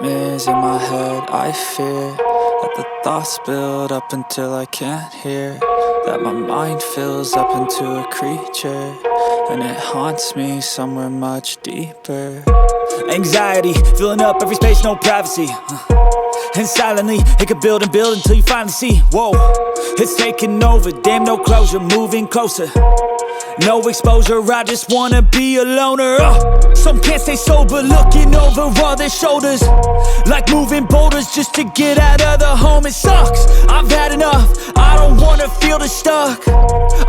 nightmares in my head, I fear that the thoughts build up until I can't hear, that my mind fills up into a creature, and it haunts me somewhere much deeper. Anxiety, filling up every space, no privacy. And silently, it could build and build until you finally see, whoa, it's taking over, damn no closure, moving closer. No exposure, I just wanna be a loner. Some can't stay sober, looking over all their shoulders, like moving boulders just to get out of the home. It sucks, I've had enough, I don't wanna feel the stuck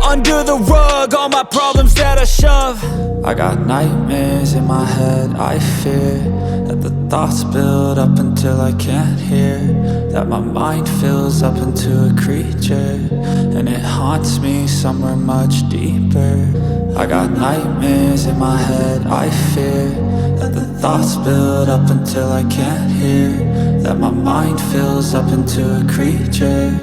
under the rug, all my problems that I shove. I got nightmares in my head, I fear that the thoughts build up until I can't hear, that my mind fills up into a creature, and it haunts me somewhere much deeper. I got nightmares in my head, I fear that the thoughts build up until I can't hear, that my mind fills up into a creature,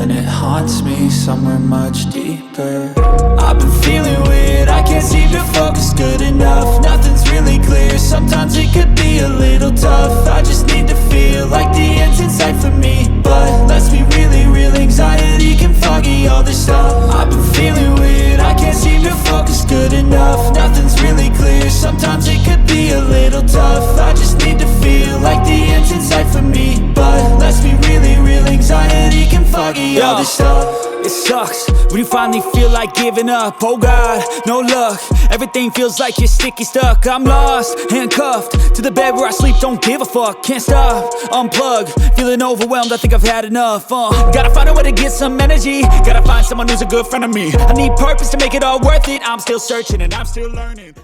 and it haunts me somewhere much deeper. I've been feeling weird, I can't seem to focus good enough, nothing's really clear, sometimes it could be a little tough. I just need to feel like the end's in sight for me, but let's be really real, anxiety can foggy all this stuff. I've been feeling weird, I can't seem to focus good enough, nothing's really clear, sometimes it could be a little tough. I just need to feel like the end's in sight for me, but let's be really real, anxiety can foggy all this stuff. It sucks when you finally feel like giving up. Oh God, no luck, everything feels like you're sticky stuck. I'm lost, handcuffed to the bed where I sleep, don't give a fuck. Can't stop, unplug, feeling overwhelmed, I think I've had enough. Gotta find a way to get some energy, gotta find someone who's a good friend of me. I need purpose to make it all worth it, I'm still searching and I'm still learning.